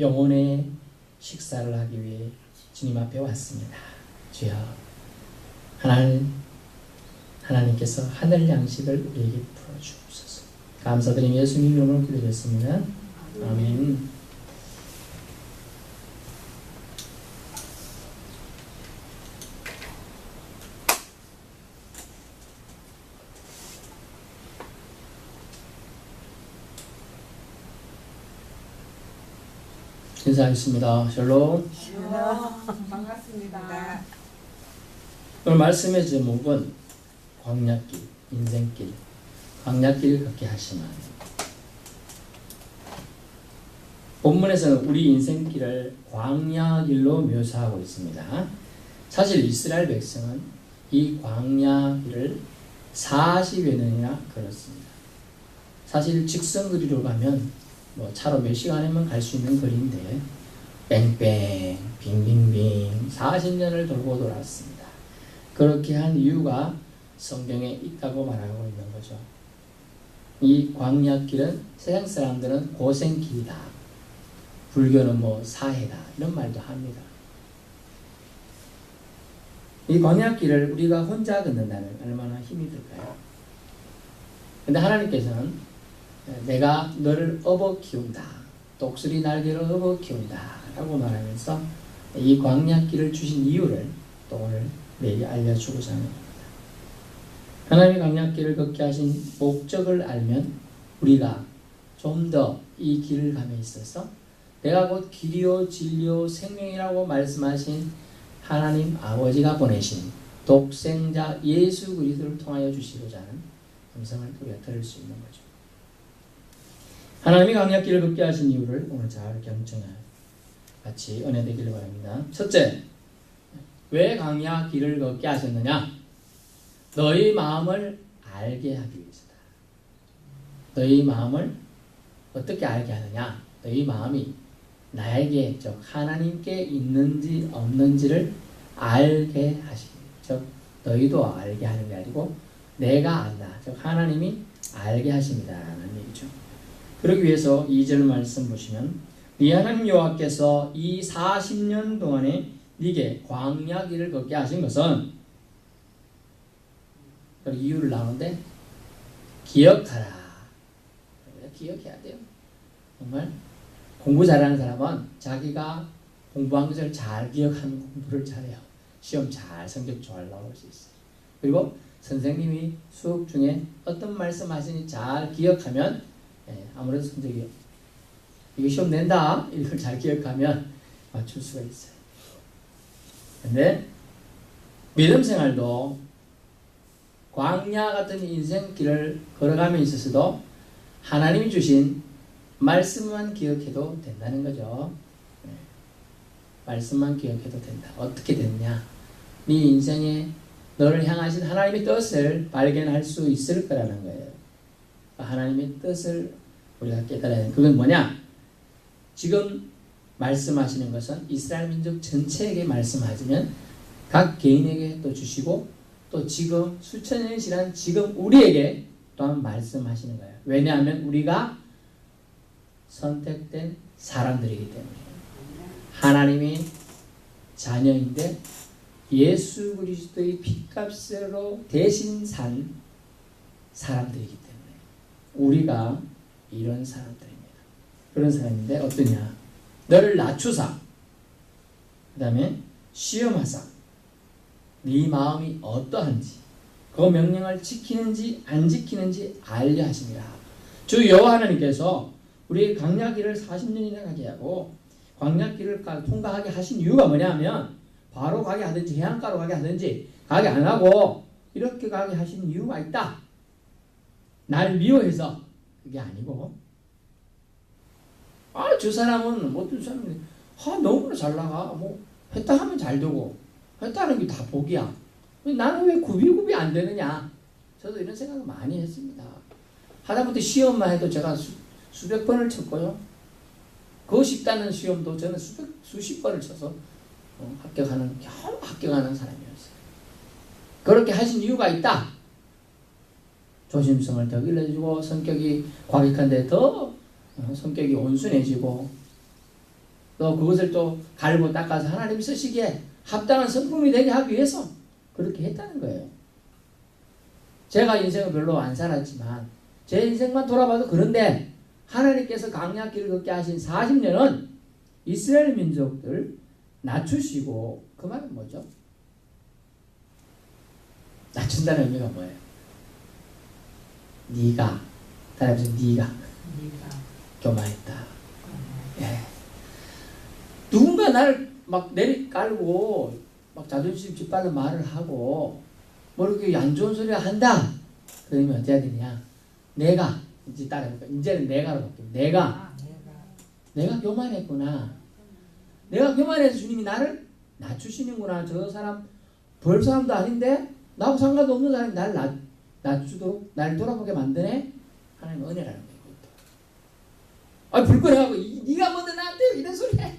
영혼의 식사를 하기 위해 주님 앞에 왔습니다. 주여, 하나님께서 하늘 양식을 우리에게 풀어주옵소서. 감사드리며 예수님 이름으로 기도했습니다. 아멘. 인사하겠습니다. 샬롬. 반갑습니다. 오늘 말씀의 제목은 광야길, 인생길, 광야길을 걷게 하시는. 본문에서는 우리 인생길을 광야길로 묘사하고 있습니다. 사실 이스라엘 백성은 이 광야길을 40여 년이나 걸었습니다. 사실 직선거리로 가면 차로 몇 시간이면 갈 수 있는 거리인데 뺑뺑 빙빙빙 40년을 돌고 돌았습니다. 그렇게 한 이유가 성경에 있다고 말하고 있는 거죠. 이 광야길은 세상 사람들은 고생길이다, 불교는 사해다 이런 말도 합니다. 이 광야길을 우리가 혼자 걷는다면 얼마나 힘이 들까요? 근데 하나님께서는 내가 너를 업어 키운다, 독수리 날개로 업어 키운다 라고 말하면서 이 광야길을 주신 이유를 또 오늘 내게 알려주고자 합니다. 하나님의 광야길을 걷게 하신 목적을 알면 우리가 좀 더 이 길을 감에 있어서 내가 곧 길이요 진리요 생명이라고 말씀하신 하나님 아버지가 보내신 독생자 예수 그리스도를 통하여 주시고자 하는 음성을 우리가 들을 수 있는 거죠. 하나님이 광야길을 걷게 하신 이유를 오늘 잘 경청해 같이 은혜 되기를 바랍니다. 첫째, 왜 광야길을 걷게 하셨느냐? 너희 마음을 알게 하기 위해서다. 너희 마음을 어떻게 알게 하느냐? 너희 마음이 나에게, 즉 하나님께 있는지 없는지를 알게 하시기, 즉 너희도 알게 하는 게 아니고 내가 안다, 즉 하나님이 알게 하십니다라는 얘기죠. 그러기 위해서 2절 말씀 보시면 네 하나님 여호와께서 이 40년 동안에 네게 광야길을 걷게 하신 것은, 이유를 나누는데 기억하라. 기억해야 돼요. 정말 공부 잘하는 사람은 자기가 공부한 것을 잘 기억하는 공부를 잘해요. 시험 잘, 성적 잘 나올 수 있어요. 그리고 선생님이 수업 중에 어떤 말씀 하시니 잘 기억하면 아무래도 성적이 이거 시험 낸다 이걸 잘 기억하면 맞출 수가 있어요. 근데 믿음 생활도 광야 같은 인생길을 걸어가며 있어서도 하나님이 주신 말씀만 기억해도 된다는 거죠. 말씀만 기억해도 된다. 어떻게 됐냐? 네 인생에 너를 향하신 하나님의 뜻을 발견할 수 있을 거라는 거예요. 하나님의 뜻을 우리가 깨달아야 돼. 그건 뭐냐? 지금 말씀하시는 것은 이스라엘 민족 전체에게 말씀하시면 각 개인에게 또 주시고 또 지금 수천 년이 지난 지금 우리에게 또한 말씀하시는 거예요. 왜냐하면 우리가 선택된 사람들이기 때문에 하나님의 자녀인데 예수 그리스도의 핏값으로 대신 산 사람들이기 때문에 우리가 이런 사람들입니다. 그런 사람인데 어떠냐? 너를 낮추사, 그 다음에 시험하사 네 마음이 어떠한지 그 명령을 지키는지 안 지키는지 알려 하십니다. 주 여호와 하나님께서 우리의 광야길을 40년이나 가게 하고 광야길을 통과하게 하신 이유가 뭐냐면 바로 가게 하든지 해안가로 가게 하든지 가게 안 하고 이렇게 가게 하신 이유가 있다. 날 미워해서 그게 아니고 저 사람은 어떤 사람이 너무나 잘 나가 했다 하면 잘 되고 했다는 게 다 복이야. 나는 왜 구비구비 안 되느냐? 저도 이런 생각을 많이 했습니다. 하다못해 시험만 해도 제가 수백 번을 쳤고요. 그것이 있다는 시험도 저는 수십 번을 쳐서 겨우 합격하는 사람이었어요. 그렇게 하신 이유가 있다. 조심성을 더 길러주고 성격이 과격한데 더 성격이 온순해지고 또 그것을 또 갈고 닦아서 하나님이 쓰시기에 합당한 성품이 되게 하기 위해서 그렇게 했다는 거예요. 제가 인생을 별로 안 살았지만 제 인생만 돌아봐도 그런데 하나님께서 강약길을 걷게 하신 40년은 이스라엘 민족들 낮추시고, 그 말은 뭐죠? 낮춘다는 의미가 뭐예요? 네가, 따라해서 네가 교만했다. 예. 누군가 나를 막 내리깔고 막 자존심 짓밟는 말을 하고 뭐 이렇게 안 좋은 소리를 한다. 그러면 어떻게 해야 되냐? 내가 이제 따라해볼까? 이제는 내가로 바뀌어. 내가 교만했구나. 내가 교만해서 주님이 나를 낮추시는구나. 저 사람 별 사람도 아닌데 나하고 상관도 없는 사람이 나를 낮추도록 나를 돌아보게 만드네. 하나님의 은혜라는 거예요. 아, 불끈해하고 네가 뭔데 나한테 이런 소리 해?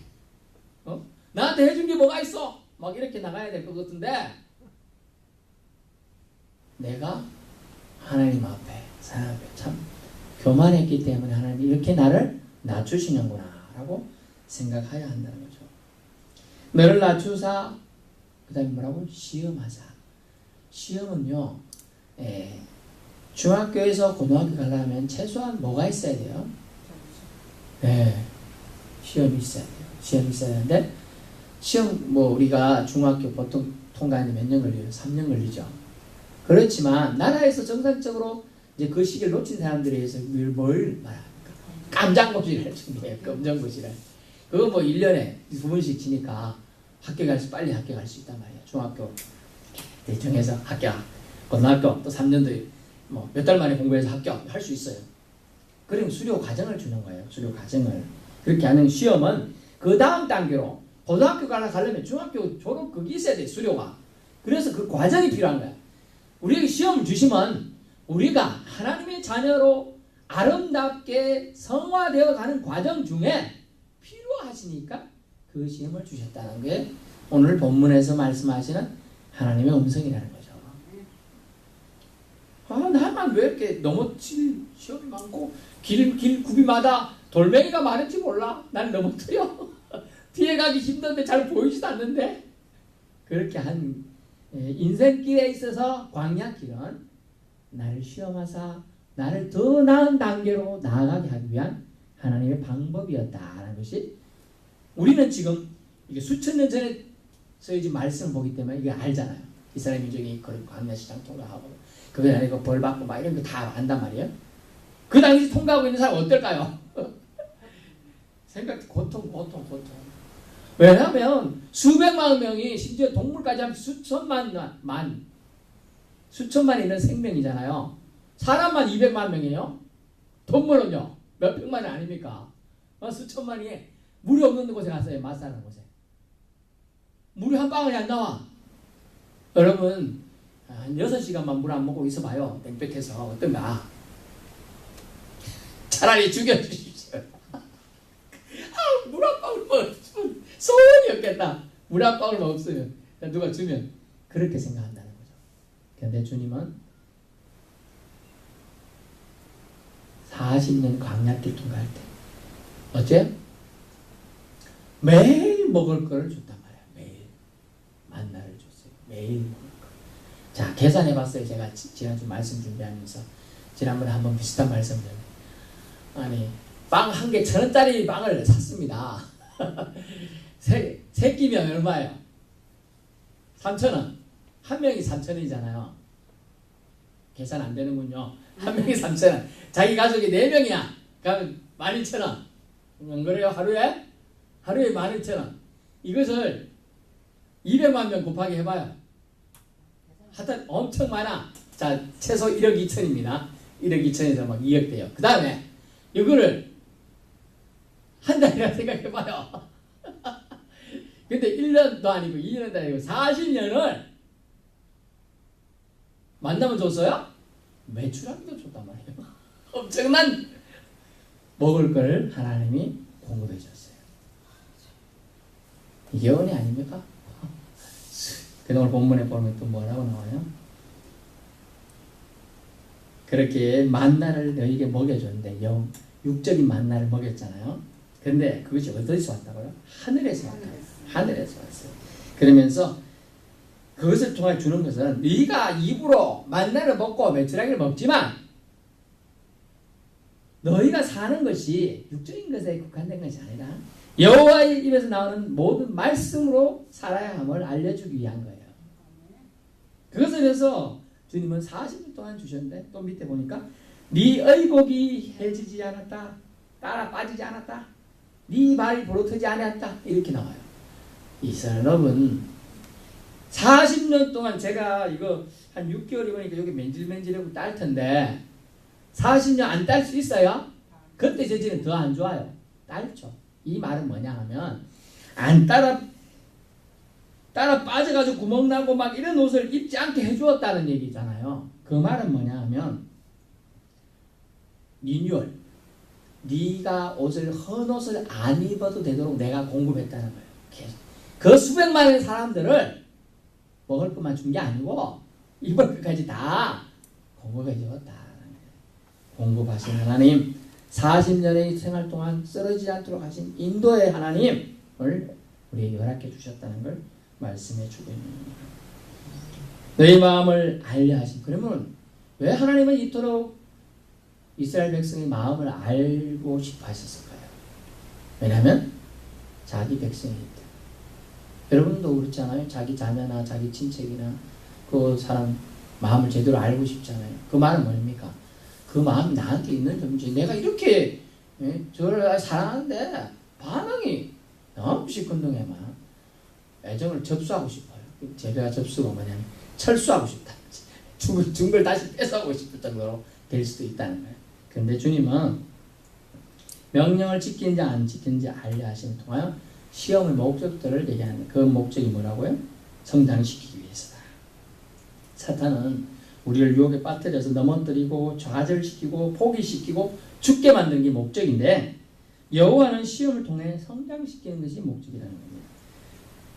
나한테 해준 게 뭐가 있어? 막 이렇게 나가야 될 것 같은데, 내가 하나님 앞에 사람 앞에 참 교만했기 때문에 하나님이 이렇게 나를 낮추시는구나 라고 생각해야 한다는 거죠. 너를 낮추사, 그 다음에 뭐라고? 시험하사. 시험은요, 중학교에서 고등학교 가려면 최소한 뭐가 있어야 돼요? 시험이 있어야 돼요. 시험이 있어야 되는데, 시험 뭐 우리가 중학교 보통 통과하는데 몇 년 걸려요? 3년 걸리죠. 그렇지만 나라에서 정상적으로 이제 그 시기를 놓친 사람들에 의해서 뭘 말합니까? 깜장고시를 준비해요. 검정고시를. 그거 뭐 1년에 2번씩 치니까 빨리 학교 갈 수 있단 말이에요. 중학교 대충해서 학교, 고등학교 또 3년도 뭐 몇 달 만에 공부해서 학교 할 수 있어요. 그럼 수료 과정을 주는 거예요. 수료 과정을. 그렇게 하는 시험은 그 다음 단계로 고등학교 가려면 중학교 졸업 그게 있어야 돼, 수료가. 그래서 그 과정이 필요한 거야. 우리에게 시험을 주시면 우리가 하나님의 자녀로 아름답게 성화되어 가는 과정 중에 필요하시니까 그 시험을 주셨다는 게 오늘 본문에서 말씀하시는 하나님의 음성이라는 거죠. 나만 왜 이렇게 넘어질 시험이 많고 길 굽이마다 돌멩이가 많은지 몰라. 난 넘어뜨려. 뒤에 가기 힘든데 잘 보이지도 않는데. 그렇게 한 인생길에 있어서 광야길은 나를 시험하사 나를 더 나은 단계로 나아가게 하기 위한 하나님의 방법이었다라는 것이, 우리는 지금 이게 수천 년 전에 저희 말씀을 보기 때문에 이게 알잖아요. 이스라엘 민족이 광야 시장 통과하고 그게 아니고 벌 받고 막 이런 거 다 안단 말이에요. 그 당시 통과하고 있는 사람 어떨까요? 생각 고통. 왜냐하면 수백만 명이, 심지어 동물까지 하면 수천만 이런 생명이잖아요. 사람만 200만 명이에요. 동물은요 몇 백만이 아닙니까? 수천만이 물이 없는 곳에 갔어요. 맛사는 곳에 물이 한 방울이 안 나와. 여러분 한 6시간만 물 안 먹고 있어봐요. 땡볕에서 어떤가? 차라리 죽여주십시오. 물 한 방울 먹으면 소원이 없겠다. 물 한 방울만 없으면 누가 주면 그렇게 생각한다는 거죠. 그런데 주님은 40년 광야길 통과할 때 어째? 매일 먹을 거를 줬단 말이야. 매일 만나를 줬어요. 매일 먹을 거. 자, 계산해봤어요. 제가 지난주 말씀 준비하면서 지난번에 한번 비슷한 말씀을, 아니 빵 한 개 1,000원짜리 빵을 샀습니다. 세 끼면 얼마예요? 3,000원. 한 명이 3,000원이잖아요. 계산 안 되는군요. 한 명이 3,000원. 자기 가족이 4명이야. 그러면 12,000원. 안 그래요? 하루에 12,000원. 이것을 200만 명 곱하기 해봐요. 하여튼 엄청 많아. 자, 최소 1억 2천입니다. 1억 2천에서 막 2억 돼요. 그 다음에 이거를 한 달이라 생각해봐요. 근데 1년도 아니고 2년도 아니고 40년을 만나면 줬어요? 매출하기도 줬단 말이에요. 엄청난 먹을 걸 하나님이 공급해 줬어요. 이게 은혜 아닙니까? 그동안 본문에 보면 또 뭐라고 나와요? 그렇게 만나를 너희에게 먹여줬는데 육적인 만나를 먹였잖아요. 그런데 그것이 어디서 왔다고요? 하늘에서 왔다. 하늘에서 왔어요. 그러면서 그것을 통해 주는 것은 네가 입으로 만나를 먹고 메추라기를 먹지만 너희가 사는 것이 육적인 것에 국한된 것이 아니라 여호와의 입에서 나오는 모든 말씀으로 살아야 함을 알려주기 위한 거예요. 그것에 대해서 주님은 40년 동안 주셨는데 또 밑에 보니까 네 의복이 해지지 않았다. 따라 빠지지 않았다. 네 발이 부러뜨지 않았다. 이렇게 나와요. 이스라엘 여러분 40년 동안 제가 이거 한 6개월 입으니까 여기 맨질맨질하고 딸 텐데 40년 안 딸 수 있어요? 그때 재질은 더 안 좋아요. 딸죠. 이 말은 뭐냐 하면 안 따라 빠져가지고 구멍 나고 막 이런 옷을 입지 않게 해주었다는 얘기잖아요. 그 말은 뭐냐 하면 리뉴얼. 네가 헌 옷을 안 입어도 되도록 내가 공급했다는 거예요. 계속. 그 수백만의 사람들을 먹을 것만 준 게 아니고 입을 것까지 다 공급해 주었다. 공급하신 하나님, 40년의 생활 동안 쓰러지지 않도록 하신 인도의 하나님을 우리에게 허락해 주셨다는 걸 말씀해 주고 있는 겁니다. 너희 마음을 알려 하신. 그러면 왜 하나님은 이토록 이스라엘 백성의 마음을 알고 싶어 하셨을까요? 왜냐하면 자기 백성이기 때문에. 여러분도 그렇잖아요. 자기 자녀나 자기 친척이나 그 사람 마음을 제대로 알고 싶잖아요. 그 말은 뭡니까? 그 마음이 나한테 있는 점이지. 내가 이렇게 저를 사랑하는데 반응이 너무 시큰둥해만 애정을 접수하고 싶어요. 제가 접수가 뭐냐면 철수하고 싶다. 죽은 걸 다시 뺏어가고 싶을 정도로 될 수도 있다는 거예요. 그런데 주님은 명령을 지키는지 안 지키는지 알려 하심을 통하여 시험의 목적들을 얘기하는 그 목적이 뭐라고요? 성장시키기 위해서다. 사탄은 우리를 유혹에 빠뜨려서 넘어뜨리고 좌절시키고 포기시키고 죽게 만드는 게 목적인데 여호와는 시험을 통해 성장시키는 것이 목적이라는 겁니다.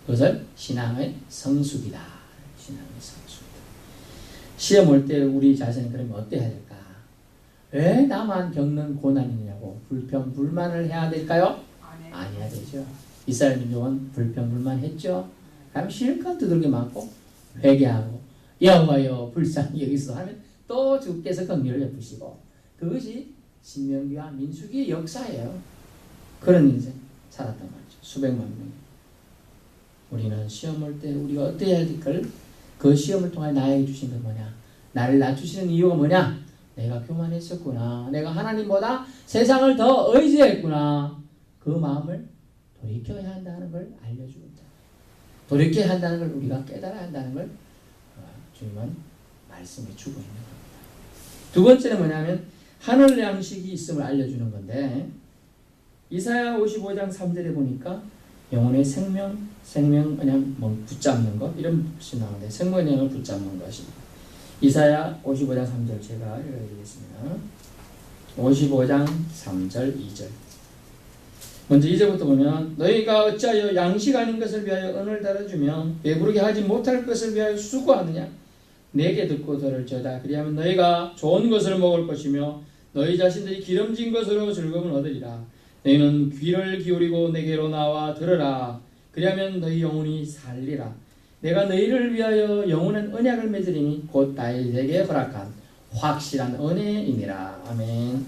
그것을 신앙의 성숙이다. 신앙의 성숙이다. 시험 올 때 우리 자신은 그러면 어때야 될까? 왜 나만 겪는 고난이냐고 불평 불만을 해야 될까요? 안 해야 되죠. 이스라엘 민족은 불평 불만했죠. 그럼 실컷 두들겨 맞고 회개하고 여호와여 불쌍히 여기서 하면 또 주께서 긍휼을 베푸시고 그것이 신명기와 민수기의 역사예요. 그런 인생 살았단 말이죠. 수백만 명이. 우리는 시험 올 때 우리가 어떻게 해야 될까를 그 시험을 통해 나에게 주신 건 뭐냐? 나를 낮추시는 이유가 뭐냐? 내가 교만했었구나. 내가 하나님보다 세상을 더 의지했구나. 그 마음을 돌이켜야 한다는 걸 알려주고 있다. 돌이켜야 한다는 걸 우리가 깨달아야 한다는 걸 주님은 말씀해 주고 있는 겁니다. 두 번째는 뭐냐면 하늘 양식이 있음을 알려주는 건데 이사야 55장 3절에 보니까 영혼의 생명 그냥 뭐 붙잡는 것 이런 것이 나오는데 생명의 영을 붙잡는 것입니다. 이사야 55장 3절 제가 읽어드리겠습니다. 55장 3절 2절 먼저 2절부터 보면 너희가 어찌하여 양식 아닌 것을 위하여 은을 달아주며 배부르게 하지 못할 것을 위하여 수고하느냐 내게 듣고 들을지어다. 그리하면 너희가 좋은 것을 먹을 것이며 너희 자신들이 기름진 것으로 즐거움을 얻으리라. 너희는 귀를 기울이고 내게로 나와 들으라. 그리하면 너희 영혼이 살리라. 내가 너희를 위하여 영원한 언약을 맺으리니 곧 다윗에게 허락한 확실한 은혜이니라. 아멘.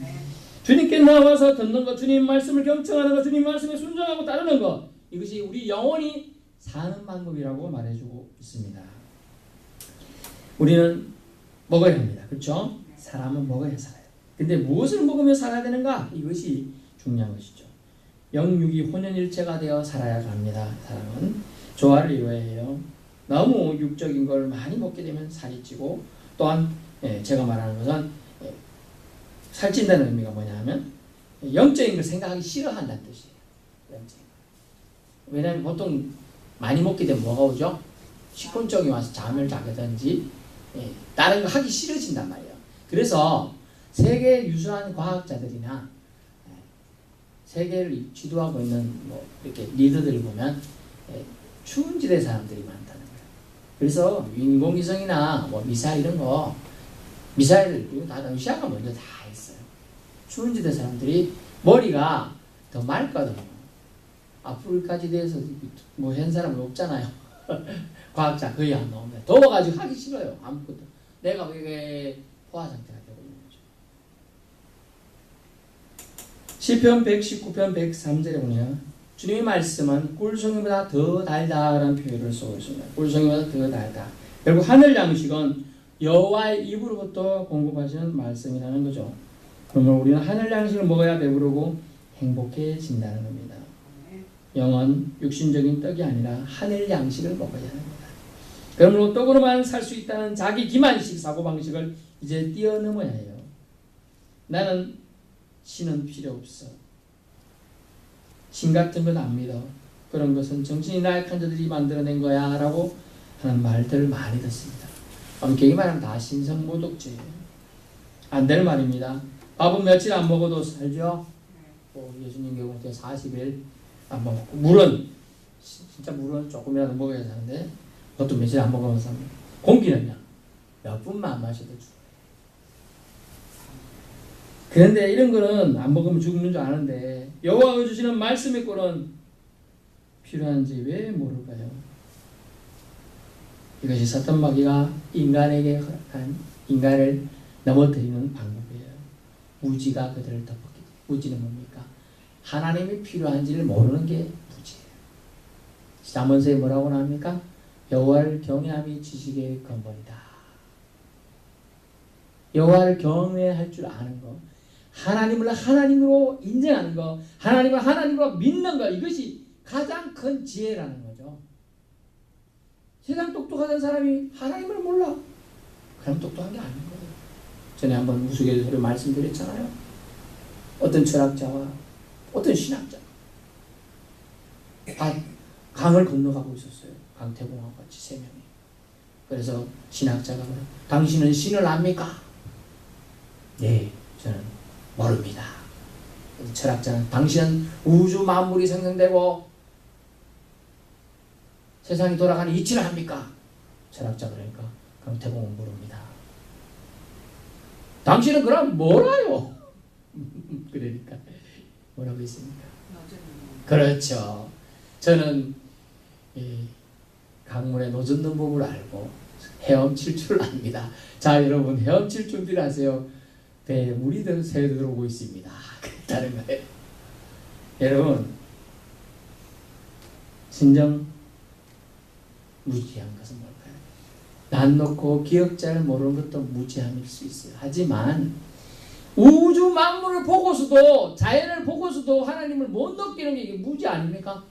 주님께 나와서 듣는 것, 주님 말씀을 경청하는 것, 주님 말씀에 순종하고 따르는 것, 이것이 우리 영혼이 사는 방법이라고 말해주고 있습니다. 우리는 먹어야 합니다. 그렇죠? 사람은 먹어야 살아요. 근데 무엇을 먹으며 살아야 되는가? 이것이 중요한 것이죠. 영육이 혼연일체가 되어 살아야 합니다. 사람은 조화를 이루어야 해요. 너무 육적인 걸 많이 먹게 되면 살이 찌고 또한 제가 말하는 것은 살찐다는 의미가 뭐냐 하면 영적인 걸 생각하기 싫어한다는 뜻이에요. 영적인. 왜냐하면 보통 많이 먹게 되면 뭐가 오죠? 식곤증이 와서 잠을 자게든지 다른 거 하기 싫어진단 말이에요. 그래서 세계 유수한 과학자들이나 세계를 지도하고 있는 뭐 이렇게 리더들을 보면 추운 지대 사람들이 많다는 거예요. 그래서 인공위성이나 뭐 미사일 이런 거 미사일 이거 다 러시아가 먼저 다 했어요. 추운 지대 사람들이 머리가 더 맑거든요. 앞으로까지 대해서 뭐 한 사람은 없잖아요. 과학자 거의 안 나옵니다. 더워가지고 하기 싫어요. 아무것도. 내가 왜 포화 상태가 되고 있는 거죠. 시편 119편 103절에 보면 주님의 말씀은 꿀송이보다 더 달다라는 표현을 쓰고 있습니다. 꿀송이보다 더 달다. 결국 하늘 양식은 여호와의 입으로부터 공급하시는 말씀이라는 거죠. 그러면 우리는 하늘 양식을 먹어야 배부르고 행복해진다는 겁니다. 영은 육신적인 떡이 아니라 하늘 양식을 먹어야 합니다. 그러므로 떡으로만 살 수 있다는 자기 기만식 사고방식을 이제 뛰어넘어야 해요. 나는 신은 필요 없어. 신 같은 건 안 믿어. 그런 것은 정신이 나약한 자들이 만들어낸 거야 라고 하는 말들을 많이 듣습니다. 엄격히 말하면 다 신성모독죄예요. 안 될 말입니다. 밥은 며칠 안 먹어도 살죠. 예수님 경우 40일 안 먹고 물은 진짜 물은 조금이라도 먹어야 하는데 그것도 며칠 안 먹으면서 공기는요 몇 분만 안 마셔도 죽어요. 그런데 이런 거는 안 먹으면 죽는 줄 아는데 여호와가 주시는 말씀의 꼴은 필요한지 왜 모를까요? 이것이 사탄 마귀가 인간에게 허락한 인간을 넘어뜨리는 방법이에요. 무지가 그들을 덮었기 때문에. 무지는 뭡니까? 하나님이 필요한지를 모르는 게 무지예요. 잠언서에 뭐라고 나옵니까? 여호와를 경외함이 지식의 근본이다. 여호와를 경외할 줄 아는 것, 하나님을 하나님으로 인정하는 것, 하나님을 하나님으로 믿는 것, 이것이 가장 큰 지혜라는 거죠. 세상 똑똑하던 사람이 하나님을 몰라. 그럼 똑똑한 게 아닌 거예요. 전에 한번 우스갯소리로 말씀드렸잖아요. 어떤 철학자와 어떤 신학자가 강을 건너가고 있었어요. 강태공하고 같이 세 명이. 그래서 신학자가 그래요. 당신은 신을 압니까? 네, 저는 모릅니다. 철학자는 당신은 우주 만물이 생성되고 세상이 돌아가는 이치를 합니까? 철학자 그러니까 강태공은 모릅니다. 당신은 그럼 뭘 알아요? 그러니까 뭐라고 했습니까? 그렇죠. 저는 강물에 노젓는 법을 알고 헤엄칠 줄 압니다. 자, 여러분 헤엄칠 준비를 하세요. 배에 물이 새 들어오고 있습니다. 그랬다는 거예요. 여러분 진정 무지한 것은 뭘까요? 난 놓고 기억자를 모르는 것도 무지함일 수 있어요. 하지만 우주 만물을 보고서도 자연을 보고서도 하나님을 못 느끼는 게 이게 무지 아닙니까?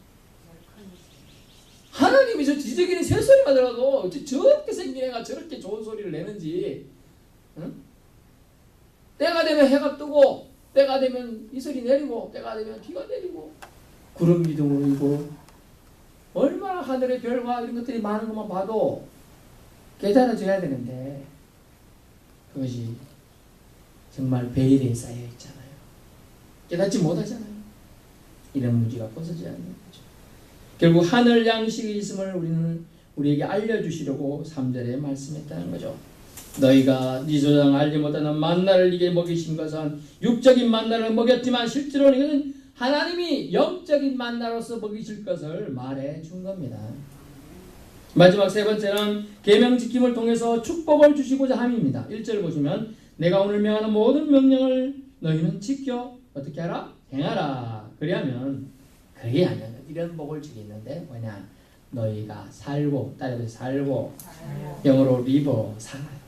하나님이 저 지저귀는 새소리가 들어도 저렇게 생긴 애가 저렇게 좋은 소리를 내는지, 응? 때가 되면 해가 뜨고 때가 되면 이슬이 내리고 때가 되면 비가 내리고 구름 기둥으로 이고 얼마나 하늘의 별과 이런 것들이 많은 것만 봐도 깨달아져야 되는데 그것이 정말 베일에 쌓여 있잖아요. 깨닫지 못하잖아요. 이런 무지가 벗어지지 않는 거죠. 결국 하늘 양식이 있음을 우리는 우리에게 알려주시려고 3절에 말씀했다는 거죠. 너희가 네 조상 알지 못하는 만나를 네게 먹이신 것은 육적인 만나를 먹였지만 실제로는 이것은 하나님이 영적인 만나로서 먹이실 것을 말해 준 겁니다. 마지막 세 번째는 계명 지킴을 통해서 축복을 주시고자 함입니다. 1절 보시면 내가 오늘 명하는 모든 명령을 너희는 지켜 어떻게 하라? 행하라. 그리하면 이런 복을 주겠는데 뭐냐? 너희가 살고 따라서 살고 영어로 리버 살아요.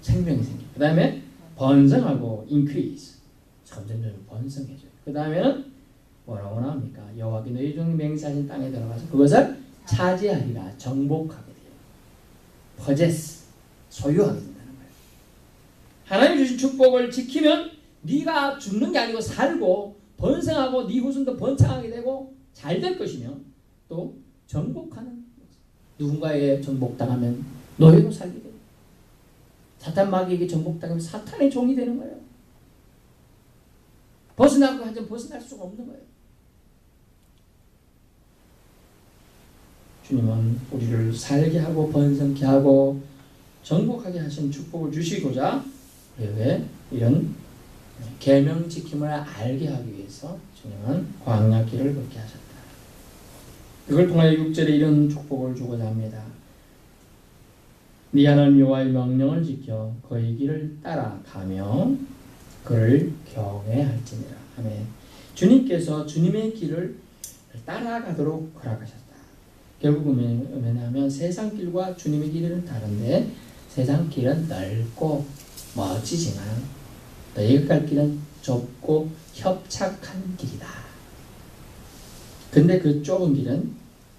생명이 생겨요. 그 다음에 번성하고 increase 점점 번성해져요. 그 다음에는 뭐라고 나옵니까? 여호와께 너희 중 맹세하신 땅에 들어가서 그것을 차지하리라. 정복하게 돼요. possess 소유하게 된다는 거예요. 하나님 주신 축복을 지키면 네가 죽는 게 아니고 살고 번성하고 네 후손도 번창하게 되고 잘 될 것이며 또 정복하는 누군가에게 정복당하면 노예로 살게 돼요. 사탄 마귀에게 정복당하면 사탄의 종이 되는 거예요. 벗어나고 완전 벗어날 수가 없는 거예요. 주님은 우리를 살게 하고 번성케 하고 정복하게 하신 축복을 주시고자 왜 이런 계명 지킴을 알게 하기 위해서 주님은 광야 길을 걷게 하셨다. 그걸 통하여 6절에 이런 축복을 주고자 합니다. 네 하나님 여호와의 명령을 지켜 그의 길을 따라가며 그를 경외할지니라. 아멘. 주님께서 주님의 길을 따라가도록 허락하셨다. 결국은 왜냐하면 세상 길과 주님의 길은 다른데 세상 길은 넓고 멋지지만 너희가 갈 길은 좁고 협착한 길이다. 근데 그 좁은 길은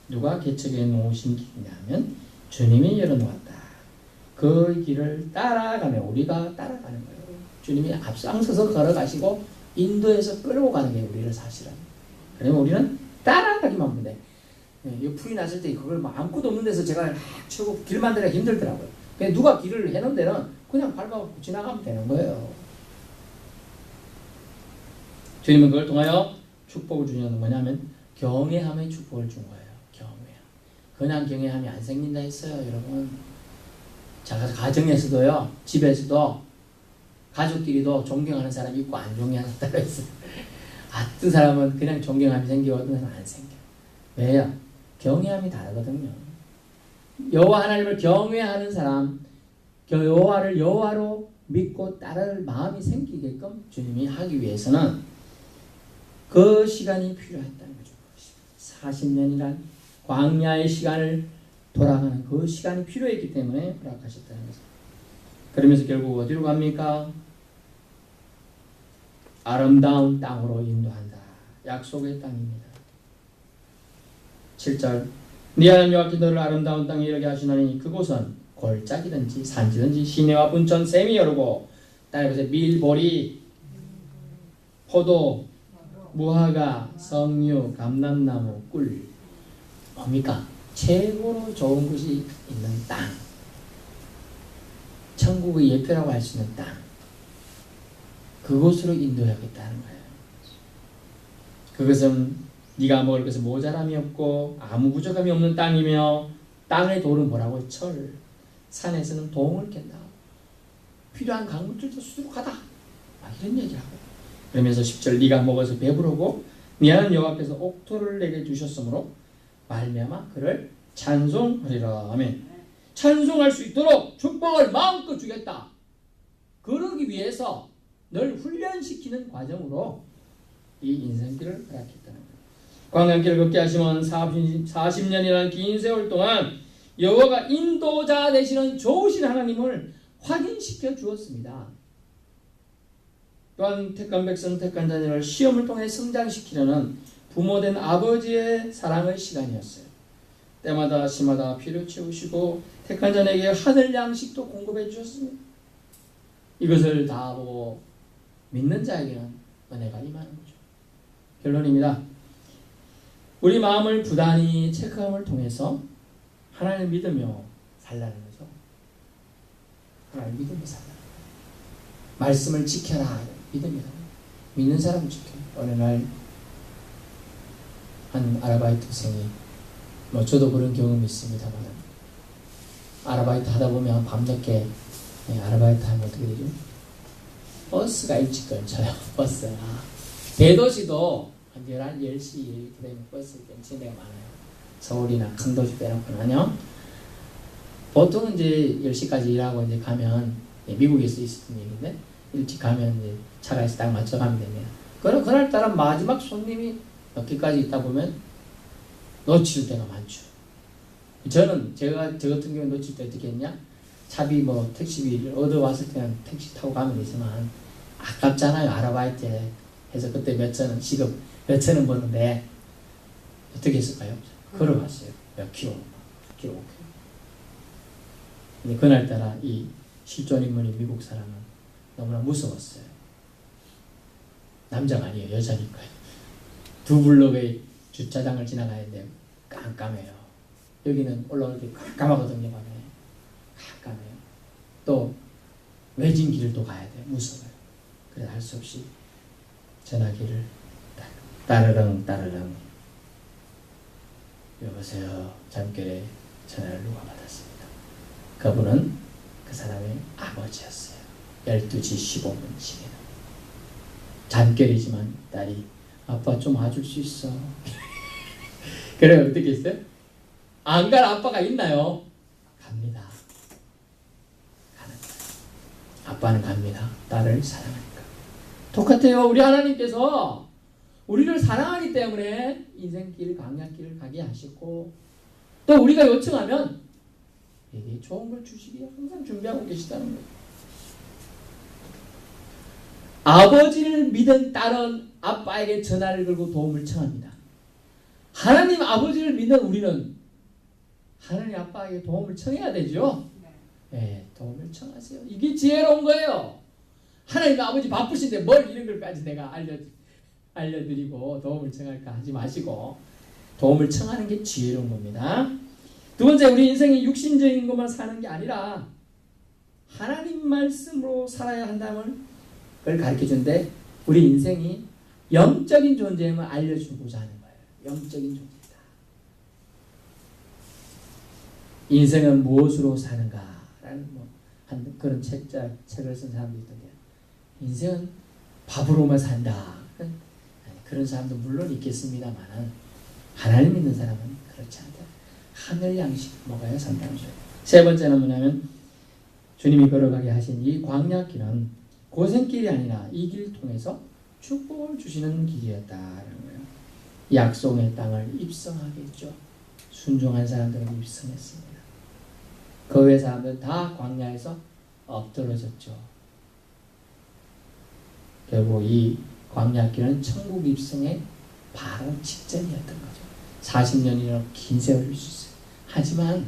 누가 개척해 놓으신 길이냐면 주님이 열어놓았다. 그 길을 따라가면 우리가 따라가는 거예요. 주님이 앞장서서 걸어가시고 인도에서 끌고 가는 게 우리를 사실은. 그러면 우리는 따라가기만 하면 돼. 이 풀이 났을 때 그걸 아무것도 없는 데서 제가 치고 길 만들기가 힘들더라고요. 그냥 누가 길을 해놓은 데는 그냥 밟아서 지나가면 되는 거예요. 주님은 그걸 통하여 축복을 주는 건 뭐냐면 경외함의 축복을 준 거예요. 경외함. 그냥 경외함이 안 생긴다 했어요, 여러분. 자, 가정에서도요, 집에서도 가족끼리도 존경하는 사람이 있고 안 존경하는 사람이 있어요. 어떤 사람은 그냥 존경함이 생기고 어떤 사람은 안 생겨요. 왜요? 경외함이 다르거든요. 여호와 하나님을 경외하는 사람, 여호와를 여호와로 믿고 따를 마음이 생기게끔 주님이 하기 위해서는 그 시간이 필요했다는 거죠. 40년이란 광야의 시간을 돌아가는 그 시간이 필요했기 때문에 허락하셨다는 거죠. 그러면서 결국 어디로 갑니까? 아름다운 땅으로 인도한다. 약속의 땅입니다. 7절 네 하나님 여호와께서 너를 아름다운 땅에 이르게 하시나니 그곳은 골짜기든지 산지든지 시내와 분천 샘이 여르고 땅에 보세요. 밀, 보리, 포도, 무화과, 석류, 감람나무, 꿀 뭡니까? 최고로 좋은 것이 있는 땅. 천국의 예표라고 할 수 있는 땅. 그곳으로 인도하겠다는 거예요. 그것은 네가 먹을 것은 모자람이 없고 아무 부족함이 없는 땅이며 땅의 돌은 뭐라고? 철. 산에서는 동을 캔다. 필요한 강물들도 수두룩하다. 막 이런 얘기를 하고. 그러면서 10절 네가 먹어서 배부르고 네 하나님 여호와께서 옥토를 내게 주셨으므로 말미암아 그를 찬송하리라. 아멘. 찬송할 수 있도록 축복을 마음껏 주겠다. 그러기 위해서 널 훈련시키는 과정으로 이 인생길을 허락했다는 거예요. 광야길을 걷게 하시면 40년이라는 긴 세월 동안 여호와가 인도자 되시는 좋으신 하나님을 확인시켜 주었습니다. 또한 택한 백성, 택한 자녀를 시험을 통해 성장시키려는 부모된 아버지의 사랑의 시간이었어요. 때마다 시마다 피를 채우시고 택한 자에게 하늘 양식도 공급해 주셨습니다. 이것을 다 보고 믿는 자에게는 은혜가 임하는 거죠. 결론입니다. 우리 마음을 부단히 체크함을 통해서 하나님을 믿으며 살라는 거죠. 하나님을 믿으며 살라. 말씀을 지켜라. 믿으며 믿는 사람은 지켜요. 어느 날 한 아르바이트생이 저도 그런 경험이 있습니다만 아르바이트 하다 보면 밤늦게 아르바이트 하면 어떻게 되죠? 버스가 일찍 끊쳐요. 버스가 대도시도 한 11시, 10시 되면 버스 끊치는 데가 많아요. 서울이나 큰 도시 빼놓고는요. 보통 이제 10시까지 일하고 이제 가면 미국에서 있었던 얘기인데 일찍 가면 이제 차가에서 딱 맞춰가면 됩니다. 그날따라 마지막 손님이 몇 개까지 있다 보면 놓칠 때가 많죠. 제가 저 같은 경우에 놓칠 때 어떻게 했냐? 차비 택시비를 얻어왔을 때는 택시 타고 가면 되지만 아깝잖아요. 아르바이트 해서 그때 몇 천 원 시급 몇 천 원 버는데 어떻게 했을까요? 걸어갔어요. 몇 킬로? 근데 그날따라 이 실존 인물인 미국 사람은 너무나 무서웠어요. 남자가 아니에요. 여자니까요. 두 블록의 주차장을 지나가야 되는데 깜깜해요. 여기는 올라올 때 깜깜하거든요. 밤에 깜깜해요. 또 외진 길을 또 가야 돼요. 무서워요. 그래서 할 수 없이 전화기를 따르릉 여보세요. 잠결에 전화를 누가 받았습니다. 그분은 그 사람의 아버지였어요. 12시 15분쯤에 잠결이지만 딸이 아빠 좀 와줄 수 있어. 그래 어떻게 했어요? 안 갈 아빠가 있나요? 갑니다. 가는 거예요. 아빠는 갑니다. 딸을 사랑하니까. 똑같아요. 우리 하나님께서 우리를 사랑하기 때문에 인생길, 광야길을 가게 하시고 또 우리가 요청하면 이게 좋은 걸 주시기에 항상 준비하고 계시다는 거예요. 아버지를 믿은 딸은 아빠에게 전화를 걸고 도움을 청합니다. 하나님 아버지를 믿는 우리는 하나님 아빠에게 도움을 청해야 되죠. 네, 도움을 청하세요. 이게 지혜로운 거예요. 하나님 아버지 바쁘신데 뭘 이런 걸까지 내가 알려드리고 도움을 청할까 하지 마시고 도움을 청하는 게 지혜로운 겁니다. 두 번째, 우리 인생이 육신적인 것만 사는 게 아니라 하나님 말씀으로 살아야 한다는 걸 가르쳐준데 우리 인생이 영적인 존재임을 알려주고자 하는 거예요. 영적인 존재다. 인생은 무엇으로 사는가라는 한 그런 책을 쓴 사람도 있던데 인생은 밥으로만 산다. 그런 사람도 물론 있겠습니다만 하나님 믿는 사람은 그렇지 않다. 하늘 양식 먹어야 산다는 거예요. 세 번째는 뭐냐면 주님이 걸어가게 하신 이 광야길은 고생길이 아니라 이 길을 통해서 축복을 주시는 길이었다라는 거예요. 약속의 땅을 입성하겠죠. 순종한 사람들은 입성했습니다. 그 외 사람들은 다 광야에서 엎드러졌죠. 결국 이 광야길은 천국 입성의 바로 직전이었던 거죠. 40년이나 긴 세월일 수 있어요. 하지만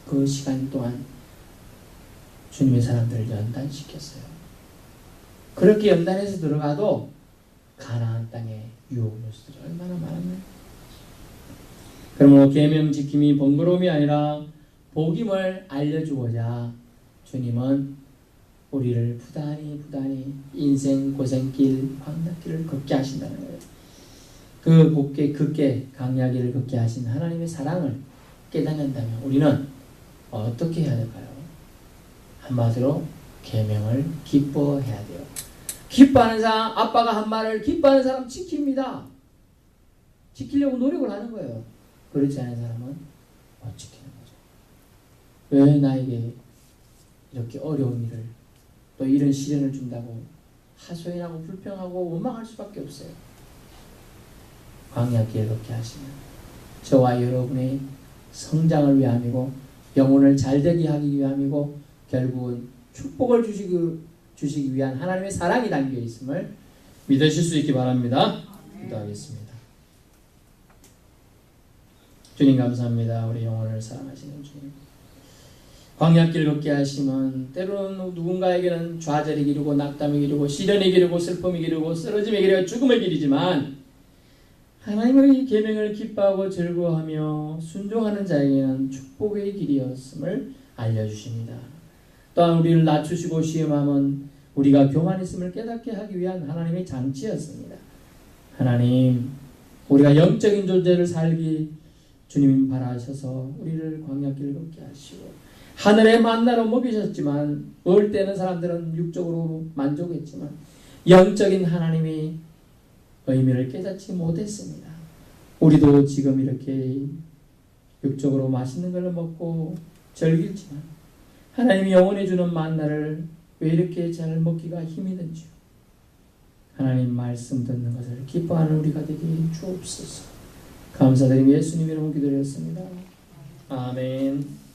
그 시간 동안 주님의 사람들을 연단시켰어요. 그렇게 연단해서 들어가도 가나안 땅에 유혹 요소들이 얼마나 많았나요? 그러므로 계명 지킴이 번거로움이 아니라 복임을 알려주고자 주님은 우리를 부단히 인생 고생길, 광야길을 걷게 하신다는 거예요. 그 광야길을 걷게 하신 하나님의 사랑을 깨닫는다면 우리는 어떻게 해야 될까요? 한마디로 계명을 기뻐해야 돼요. 기뻐하는 사람, 아빠가 한 말을 기뻐하는 사람 지킵니다. 지키려고 노력을 하는 거예요. 그렇지 않은 사람은 못 지키는 거죠. 왜 나에게 이렇게 어려운 일을 또 이런 시련을 준다고 하소연하고 불평하고 원망할 수밖에 없어요. 광야길을 걷게 하시면 저와 여러분의 성장을 위함이고 영혼을 잘되게 하기 위함이고 결국은 축복을 주시기 위한 하나님의 사랑이 담겨 있음을 믿으실 수 있기 바랍니다. 기도하겠습니다. 주님 감사합니다. 우리 영혼을 사랑하시는 주님. 광야길 걷게 하시면 때로는 누군가에게는 좌절이 기르고 낙담이 기르고 시련이 기르고 슬픔이 기르고 쓰러짐이 기르고 죽음의 길이지만 하나님의 계명을 기뻐하고 즐거워하며 순종하는 자에게는 축복의 길이었음을 알려주십니다. 또한 우리를 낮추시고 시험함은 우리가 교만했음을 깨닫게 하기 위한 하나님의 장치였습니다. 하나님, 우리가 영적인 존재를 살기 주님 바라셔서 우리를 광야길을 걷게 하시고 하늘의 만나로 먹이셨지만 먹을 때는 사람들은 육적으로 만족했지만 영적인 하나님의 의미를 깨닫지 못했습니다. 우리도 지금 이렇게 육적으로 맛있는 걸 먹고 즐기지만 하나님이 영원히 주는 만나를 왜 이렇게 잘 먹기가 힘이 든지요. 하나님 말씀 듣는 것을 기뻐하는 우리가 되게 주옵소서. 감사드리며 예수님 이름으로 기도드렸습니다. 아멘.